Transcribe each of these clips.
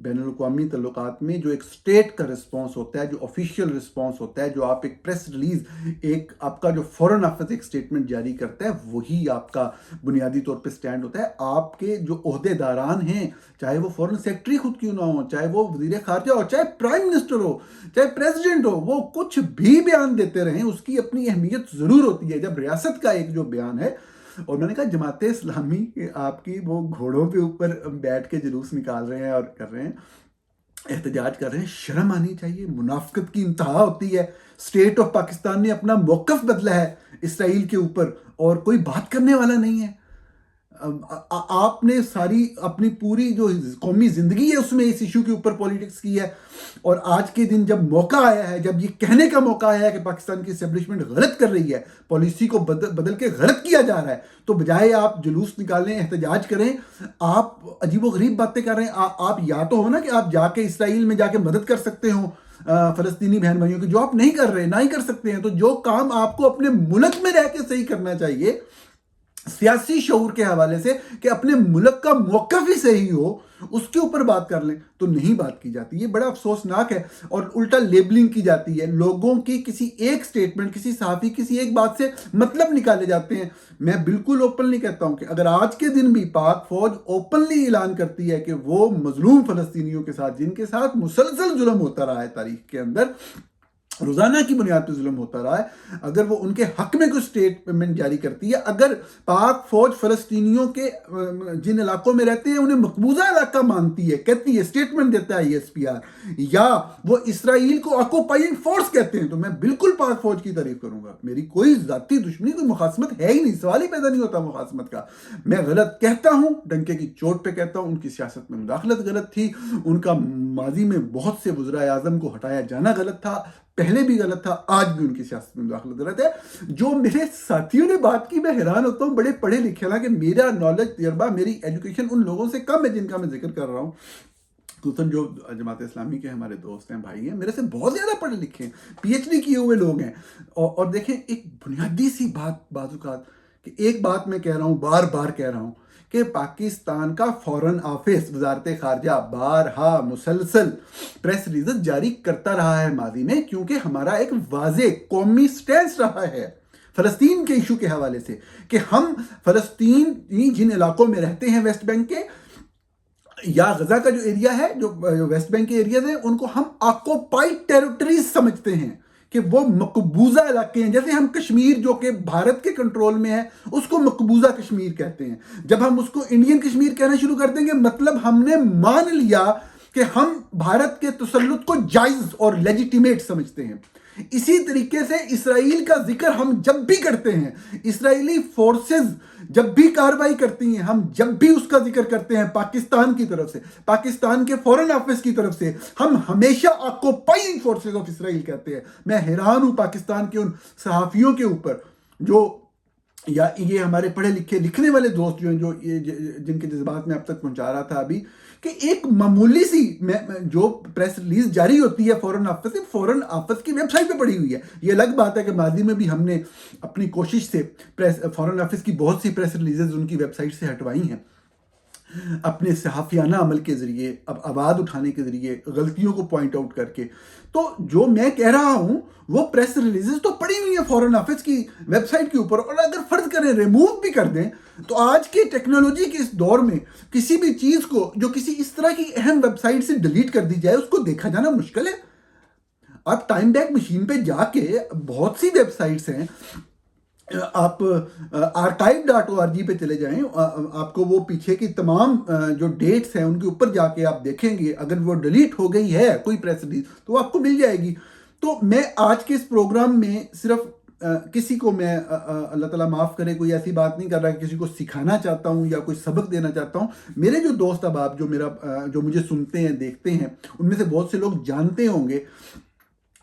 بین الاقوامی تعلقات میں جو ایک اسٹیٹ کا رسپانس ہوتا ہے، جو آفیشیل رسپانس ہوتا ہے، جو آپ ایک پریس ریلیز، ایک آپ کا جو فورن آفس ایک اسٹیٹمنٹ جاری کرتا ہے، وہی آپ کا بنیادی طور پہ سٹینڈ ہوتا ہے۔ آپ کے جو عہدے داران ہیں، چاہے وہ فورن سیکرٹری خود کیوں نہ ہو، چاہے وہ وزیر خارجہ ہو، چاہے پرائم منسٹر ہو، چاہے پریزیڈنٹ ہو، وہ کچھ بھی بیان دیتے رہیں، اس کی اپنی اہمیت ضرور ہوتی ہے۔ جب ریاست کا ایک جو بیان ہے، اور میں نے کہا جماعت اسلامی آپ کی وہ گھوڑوں کے اوپر بیٹھ کے جلوس نکال رہے ہیں اور کر رہے ہیں، احتجاج کر رہے ہیں، شرم آنی چاہیے۔ منافقت کی انتہا ہوتی ہے۔ اسٹیٹ آف پاکستان نے اپنا موقف بدلا ہے اسرائیل کے اوپر، اور کوئی بات کرنے والا نہیں ہے۔ آپ نے ساری اپنی پوری جو قومی زندگی ہے اس میں اس ایشو کے اوپر پولیٹکس کی ہے، اور آج کے دن جب موقع آیا ہے، جب یہ کہنے کا موقع آیا ہے کہ پاکستان کی اسٹیبلشمنٹ غلط کر رہی ہے، پالیسی کو بدل کے غلط کیا جا رہا ہے، تو بجائے آپ جلوس نکالیں، احتجاج کریں، آپ عجیب و غریب باتیں کر رہے ہیں۔ آپ یا تو ہو نا کہ آپ جا کے اسرائیل میں جا کے مدد کر سکتے ہوں فلسطینی بہن بھائیوں کی، جو آپ نہیں کر رہے، نہ ہی کر سکتے ہیں۔ تو جو کام آپ کو اپنے ملک میں رہ کے صحیح کرنا چاہیے، سیاسی شعور کے حوالے سے، کہ اپنے ملک کا موقف ہی صحیح ہو، اس کے اوپر بات کر لیں، تو نہیں بات کی جاتی۔ یہ بڑا افسوسناک ہے، اور الٹا لیبلنگ کی جاتی ہے لوگوں کی۔ کسی ایک سٹیٹمنٹ، کسی صحافی کسی ایک بات سے مطلب نکالے جاتے ہیں۔ میں بالکل اوپنلی کہتا ہوں کہ اگر آج کے دن بھی پاک فوج اوپنلی اعلان کرتی ہے کہ وہ مظلوم فلسطینیوں کے ساتھ، جن کے ساتھ مسلسل ظلم ہوتا رہا ہے تاریخ کے اندر، روزانہ کی بنیاد پہ ظلم ہوتا رہا ہے، اگر وہ ان کے حق میں کوئی سٹیٹمنٹ جاری کرتی ہے، اگر پاک فوج فلسطینیوں کے جن علاقوں میں رہتے ہیں انہیں مقبوضہ علاقہ مانتی ہے، کہتی ہے، سٹیٹمنٹ دیتا ہے ESPR، یا وہ اسرائیل کو آکوپائنگ فورس کہتے ہیں، تو میں بالکل پاک فوج کی تعریف کروں گا۔ میری کوئی ذاتی دشمنی، کوئی مخاصمت ہے ہی نہیں، سوال ہی پیدا نہیں ہوتا مخاصمت کا۔ میں غلط کہتا ہوں، ڈنکے کی چوٹ پہ کہتا ہوں، ان کی سیاست میں مداخلت غلط تھی، ان کا ماضی میں بہت سے وزرائے اعظم کو ہٹایا جانا غلط تھا، پہلے بھی غلط تھا، آج بھی ان کی سیاست میں مداخلت غلط ہے۔ جو میرے ساتھیوں نے بات کی، میں حیران ہوتا ہوں، بڑے پڑھے لکھے، حالانکہ میرا نالج، تجربہ، میری ایجوکیشن ان لوگوں سے کم ہے جن کا میں ذکر کر رہا ہوں، خصوصاً جو جماعت اسلامی کے ہمارے دوست ہیں، بھائی ہیں، میرے سے بہت زیادہ پڑھے لکھے ہیں، PhD کیے ہوئے لوگ ہیں۔ اور دیکھیں، ایک بنیادی سی بات، بعض اوقات، کہ ایک بات میں کہہ رہا ہوں، بار بار کہہ رہا ہوں، کہ پاکستان کا فورن آفس، وزارت خارجہ، بارہا مسلسل پریس ریلیز جاری کرتا رہا ہے ماضی میں، کیونکہ ہمارا ایک واضح قومی سٹینس رہا ہے فلسطین کے ایشو کے حوالے سے، کہ ہم فلسطین جن علاقوں میں رہتے ہیں ویسٹ بینک کے، یا غزہ کا جو ایریا ہے، جو ویسٹ بینک کے ایریاز ہیں، ان کو ہم آکوپائڈ ٹیریٹریز سمجھتے ہیں، کہ وہ مقبوضہ علاقے ہیں۔ جیسے ہم کشمیر جو کہ بھارت کے کنٹرول میں ہے، اس کو مقبوضہ کشمیر کہتے ہیں۔ جب ہم اس کو انڈین کشمیر کہنا شروع کر دیں گے، مطلب ہم نے مان لیا کہ ہم بھارت کے تسلط کو جائز اور لیجیٹیمیٹ سمجھتے ہیں۔ اسی طریقے سے اسرائیل کا ذکر ہم جب بھی کرتے ہیں، اسرائیلی فورسز جب بھی کارروائی کرتی ہیں، ہم جب بھی اس کا ذکر کرتے ہیں پاکستان کی طرف سے، پاکستان کے فورن آفس کی طرف سے، ہم ہمیشہ آکوپائنگ فورسز آف اسرائیل کہتے ہیں۔ میں حیران ہوں پاکستان کے ان صحافیوں کے اوپر، جو یا یہ ہمارے پڑھے لکھے لکھنے والے دوست جو ہیں، جو جن کے جذبات میں اب تک پہنچا رہا تھا ابھی، کہ ایک معمولی سی جو پریس ریلیز جاری ہوتی ہے فورن آفس کی ویب سائٹ پہ پڑی ہوئی ہے۔ یہ الگ بات ہے کہ ماضی میں بھی ہم نے اپنی کوشش سے فورن آفس کی بہت سی پریس ریلیزز ان کی ویب سائٹ سے ہٹوائی ہیں، اپنے صحافیانہ عمل کے ذریعے، اب آواز اٹھانے کے ذریعے، غلطیوں کو پوائنٹ آؤٹ کر کے۔ تو جو میں کہہ رہا ہوں، وہ پریس ریلیزز تو پڑی ہوئی ہیں فورن آفس کی ویب سائٹ کے اوپر، اور اگر فرض کریں ریموو بھی کر دیں، تو آج کی ٹیکنالوجی کے اس دور میں کسی بھی چیز کو جو کسی اس طرح کی اہم ویب سائٹ سے ڈیلیٹ کر دی جائے، اس کو دیکھا جانا مشکل ہے۔ آپ ٹائم بیک مشین پہ جا کے، بہت سی ویب سائٹس ہیں، آپ archive.org پہ چلے جائیں، آپ کو وہ پیچھے کی تمام جو ڈیٹس ہیں ان کے اوپر جا کے آپ دیکھیں گے، اگر وہ ڈیلیٹ ہو گئی ہے کوئی پریس ریلیز تو آپ کو مل جائے گی۔ تو میں آج کے اس پروگرام میں صرف کسی کو، میں اللہ تعالیٰ معاف کرے، کوئی ایسی بات نہیں کر رہا کہ کسی کو سکھانا چاہتا ہوں یا کوئی سبق دینا چاہتا ہوں۔ میرے جو دوست احباب جو مجھے سنتے ہیں، دیکھتے ہیں، ان میں سے بہت سے لوگ جانتے ہوں گے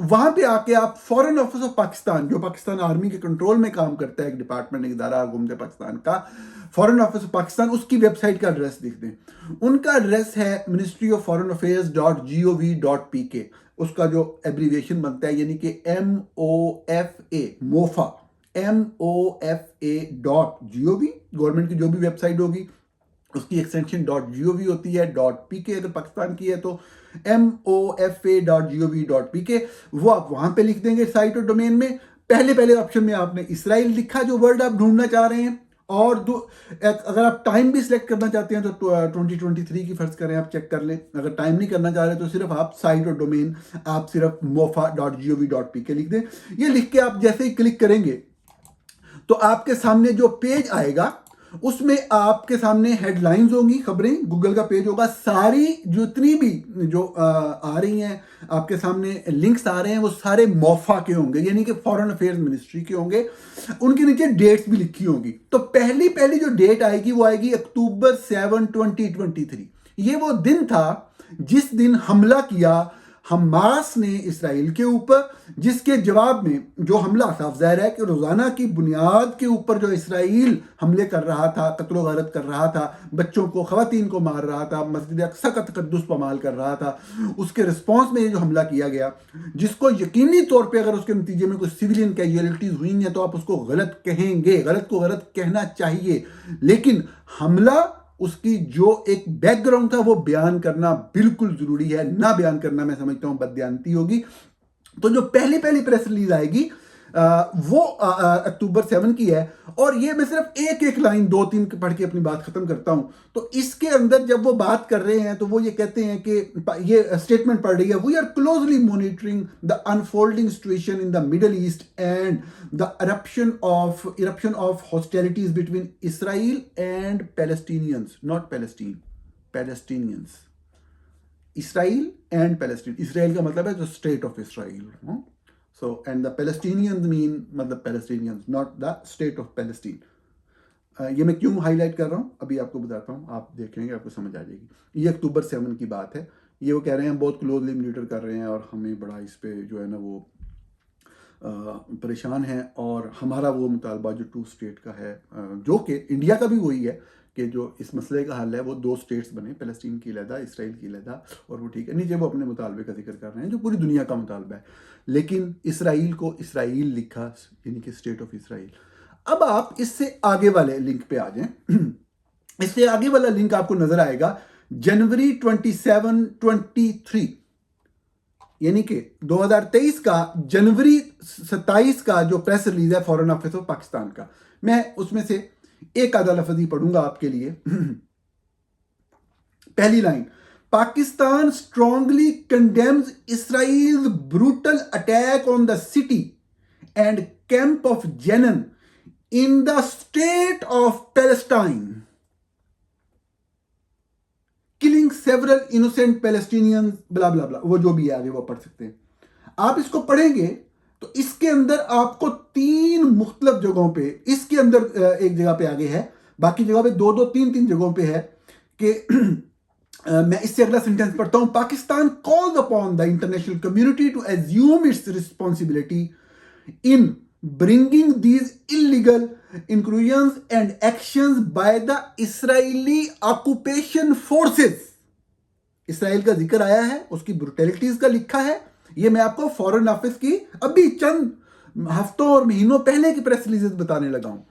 وہاں پہ آ کے آپ فورن آفس آف پاکستان، جو پاکستان آرمی کے کنٹرول میں کام کرتا ہے، ایک ڈپارٹمنٹ، ایک ادارہ حکومت پاکستان کا، فورن آفس آف پاکستان، اس کی ویب سائٹ کا ایڈریس دیکھ دیں. ان کا ایڈریس ہے ministry-of-foreign-affairs.gov.pk. اس کا جو ایبریویشن بنتا ہے یعنی کہ MOFA، موفا، MOFA.gov. گورنمنٹ کی جو بھی ویب سائٹ ہوگی اس کی ایکسٹینشن .gov ہوتی ہے. .pk اگر پاکستان کی ہے تو MOFA.gov.pk. وہ آپ وہاں پہ لکھ دیں گے سائٹ اور ڈومین میں. پہلے آپشن میں آپ نے اسرائیل لکھا جو ورڈ آپ ڈھونڈنا چاہ رہے ہیں. اور اگر آپ ٹائم بھی سلیکٹ کرنا چاہتے ہیں تو 2023 کی فرض کریں آپ چیک کر لیں. اگر ٹائم نہیں کرنا چاہ رہے تو صرف آپ سائٹ اور ڈومین آپ صرف mofa.gov.pk لکھ دیں. یہ لکھ کے آپ جیسے ہی کلک کریں گے تو آپ کے سامنے جو پیج آئے گا اس میں آپ کے سامنے ہیڈ لائنز ہوں گی، خبریں، گوگل کا پیج ہوگا. ساری جتنی بھی جو آ رہی ہیں آپ کے سامنے لنکس آ رہے ہیں وہ سارے موفا کے ہوں گے، یعنی کہ فورن افیئرز منسٹری کے ہوں گے. ان کے نیچے ڈیٹس بھی لکھی ہوں گی. تو پہلی جو ڈیٹ آئے گی وہ آئے گی اکتوبر 7 2023. یہ وہ دن تھا جس دن حملہ کیا حماس نے اسرائیل کے اوپر، جس کے جواب میں جو حملہ صاف ظاہر ہے کہ روزانہ کی بنیاد کے اوپر جو اسرائیل حملے کر رہا تھا، قتل و غارت کر رہا تھا، بچوں کو، خواتین کو مار رہا تھا، مسجد اقصی کا تقدس پامال کر رہا تھا، اس کے رسپانس میں یہ جو حملہ کیا گیا، جس کو یقینی طور پہ اگر اس کے نتیجے میں کوئی سویلین کیجویلٹیز ہوئی ہیں تو آپ اس کو غلط کہیں گے، غلط کو غلط کہنا چاہیے، لیکن حملہ اس کی جو ایک بیک گراؤنڈ تھا وہ بیان کرنا بالکل ضروری ہے. نہ بیان کرنا میں سمجھتا ہوں بددیانتی ہوگی. تو جو پہلی پریس ریلیز آئے گی وہ اکتوبر 7 کی ہے. اور یہ میں صرف ایک لائن 2-3 پڑھ کے اپنی بات ختم کرتا ہوں. تو اس کے اندر جب وہ بات کر رہے ہیں تو وہ یہ کہتے ہیں کہ یہ اسٹیٹمنٹ پڑھ رہی ہے، we are closely monitoring the unfolding situation in the Middle East and the eruption of hostilities between Israel and Palestinians, not Palestine, Palestinians. Israel and Palestine, Israel کا مطلب ہے جو state of Israel. So and the Palestinians مین مطلب Palestinians, not the state of Palestine. یہ میں کیوں high light کر رہا ہوں ابھی آپ کو بتاتا ہوں، آپ دیکھیں گے آپ کو سمجھ آ جائے گی. یہ اکتوبر 7 کی بات ہے. یہ وہ کہہ رہے ہیں ہم بہت کلوزلی مانیٹر کر رہے ہیں اور ہمیں بڑا اس پہ جو ہے نا وہ پریشان ہیں، اور ہمارا وہ مطالبہ جو 2 اسٹیٹ کا ہے، جو کہ انڈیا کا بھی وہی ہے کہ جو اس مسئلے کا حل ہے وہ 2 اسٹیٹس بنے، فلسطین کی علیحدہ، اسرائیل کی علیحدہ، اور وہ ٹھیک ہے. نیچے وہ اپنے مطالبے کا ذکر کر رہے ہیں جو پوری دنیا کا مطالبہ ہے، لیکن اسرائیل کو اسرائیل لکھا یعنی کہ اسٹیٹ آف اسرائیل. اب آپ اس سے آگے والے لنک پہ آ جائیں. اس سے آگے والا لنک آپ کو نظر آئے گا جنوری 27 23، یعنی کہ 2023 کا جنوری 27 کا جو پریس ریلیز ہے فورن آفس آف پاکستان کا. میں اس میں سے ایک آدھا لفظ ہی پڑھوں گا آپ کے لیے. پہلی line, Pakistan strongly condemns Israel brutal attack on the city and camp of Jenin in the state of Palestine, killing several innocent Palestinians بلا بلا بلا، وہ جو بھی ہے آگے وہ پڑھ سکتے ہیں. آپ اس کو پڑھیں گے تو اس کے اندر آپ کو 3 مختلف جگہوں پہ، اس کے اندر ایک جگہ پہ آگے ہے، باقی جگہ پہ 2-3 جگہوں پہ ہے کہ میں اس سے اگلا سینٹنس پڑھتا ہوں. Pakistan calls upon the international community to assume its responsibility in bringing these illegal incursions and actions by the Israeli occupation forces. اسرائیل کا ذکر آیا ہے، اس کی بروٹیلٹیز کا لکھا ہے. یہ میں آپ کو فورن آفس کی ابھی چند ہفتوں اور مہینوں پہلے کی پریس ریلیزز بتانے لگا ہوں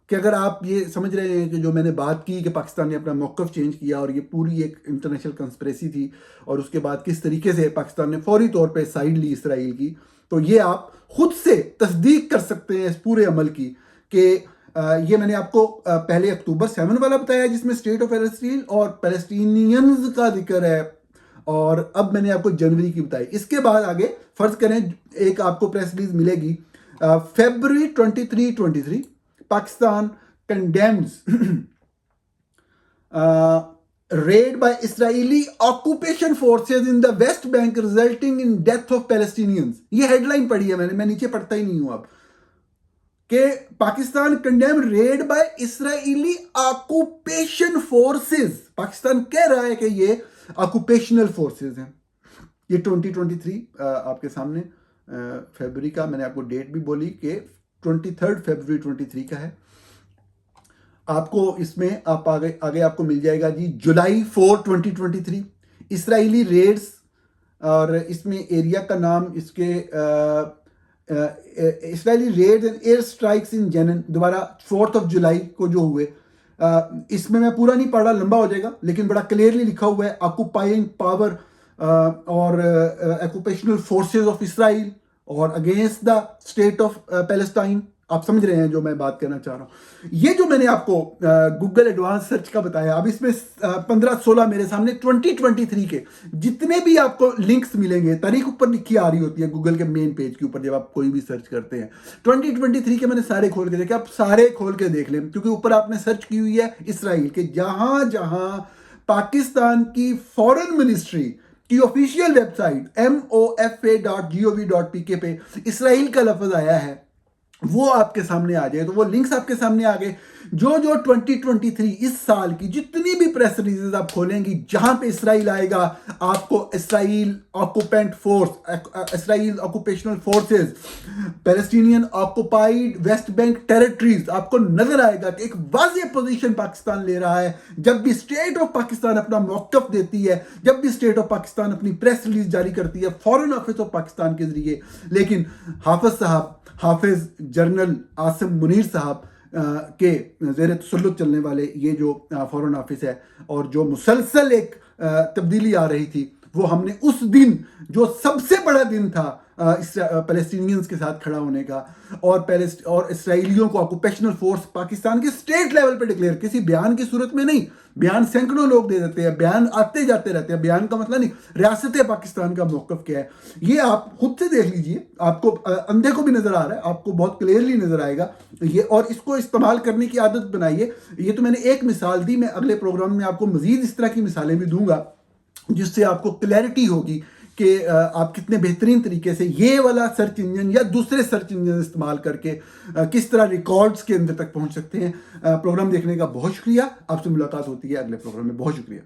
کہ اگر آپ یہ سمجھ رہے ہیں کہ جو میں نے بات کی کہ پاکستان نے اپنا موقف چینج کیا اور یہ پوری ایک انٹرنیشنل کنسپریسی تھی اور اس کے بعد کس طریقے سے پاکستان نے فوری طور پہ سائیڈ لی اسرائیل کی، تو یہ آپ خود سے تصدیق کر سکتے ہیں اس پورے عمل کی کہ یہ میں نے آپ کو پہلے اکتوبر 7 والا بتایا جس میں اسٹیٹ آف فلسطین اور پیلسٹینینز کا ذکر ہے، اور اب میں نے آپ کو جنوری کی بتائی. اس کے بعد آگے فرض کریں ایک آپ کو پریس ریلیز ملے گی February 23 Pakistan condemns raid by Israeli occupation forces in the West Bank resulting in death of Palestinians. یہ ہیڈ لائن پڑھی ہے میں نیچے پڑھتا ہی نہیں ہوں اب، کہ Pakistan condemn read by Israeli occupation forces. Pakistan کہہ رہا ہے کہ یہ آکوپیشنل فورسز ہیں. یہ 2023 آپ کے سامنے فیبرری کا میں نے آپ کو ڈیٹ بھی بولی کہ 23 فیبرری 23 کا ہے. آپ کو اس میں آپ آگے آپ کو مل جائے گا جی جولائی 4 2023 اسرائیلی ریڈز، اور اس میں ایریا کا نام اس کے اسرائیلی ریڈز اینڈ ایئر اسٹرائکس ان جنن، دوبارہ 4 جولائی کو جو ہوئے. اس میں پورا نہیں پڑھ رہا، لمبا ہو جائے گا، لیکن بڑا کلیئرلی لکھا ہوا ہے آکوپائنگ پاور اور آکوپیشنل فورسز آف اسرائیل اور against the state of Palestine. آپ سمجھ رہے ہیں جو میں بات کرنا چاہ رہا ہوں. یہ جو میں نے آپ کو گوگل ایڈوانس سرچ کا بتایا، اب اس میں 15-16 میرے سامنے 2023 کے جتنے بھی آپ کو لنکس ملیں گے، تاریخ اوپر لکھی آ رہی ہوتی ہے گوگل کے مین پیج کے اوپر جب آپ کوئی بھی سرچ کرتے ہیں. 2023 کے میں نے سارے کھول کے دیکھے، آپ سارے کھول کے دیکھ لیں، کیونکہ اوپر آپ نے سرچ کی ہوئی ہے اسرائیل کے. جہاں جہاں پاکستان کی فورن منسٹری کی آفیشیل ویب سائٹ mofa.gov.pk پہ اسرائیل کا لفظ آیا ہے، وہ آپ کے سامنے آ جائے. تو وہ لنکس آپ کے سامنے آ گئے. جو 2023 اس سال کی جتنی بھی پریس ریلیزز آپ کھولیں گی، جہاں پہ اسرائیل آئے گا، آپ کو Israel occupant force, Israel occupational forces, Palestinian occupied West Bank territories, آپ کو نظر آئے گا کہ ایک واضح پوزیشن پاکستان لے رہا ہے. جب بھی اسٹیٹ آف پاکستان اپنا موقف دیتی ہے، جب بھی اسٹیٹ آف پاکستان اپنی پریس ریلیز جاری کرتی ہے فورن آفس آف پاکستان کے ذریعے. لیکن حافظ جنرل عاصم منیر صاحب کے زیر تسلط چلنے والے یہ جو فورن آفس ہے، اور جو مسلسل ایک تبدیلی آ رہی تھی، وہ ہم نے اس دن جو سب سے بڑا دن تھا پیلسٹینینز کے ساتھ کھڑا ہونے کا، اور اسرائیلیوں کو آکوپیشنل فورس پاکستان کے اسٹیٹ لیول پہ ڈکلیئر، کسی بیان کی صورت میں نہیں. بیان سینکڑوں لوگ دے دیتے ہیں، بیان آتے جاتے رہتے ہیں، بیان کا مسئلہ نہیں، ریاست پاکستان کا موقف کیا ہے یہ آپ خود سے دیکھ لیجئے. آپ کو اندھے کو بھی نظر آ رہا ہے، آپ کو بہت کلیئرلی نظر آئے گا یہ. اور اس کو استعمال کرنے کی عادت بنائیے. یہ تو میں نے ایک مثال دی، میں اگلے پروگرام میں آپ کو مزید اس طرح کی مثالیں بھی دوں گا، جس سے آپ کو کلیئرٹی ہوگی کہ آپ کتنے بہترین طریقے سے یہ والا سرچ انجن یا دوسرے سرچ انجن استعمال کر کے کس طرح ریکارڈز کے اندر تک پہنچ سکتے ہیں. پروگرام دیکھنے کا بہت شکریہ. آپ سے ملاقات ہوتی ہے اگلے پروگرام میں. بہت شکریہ.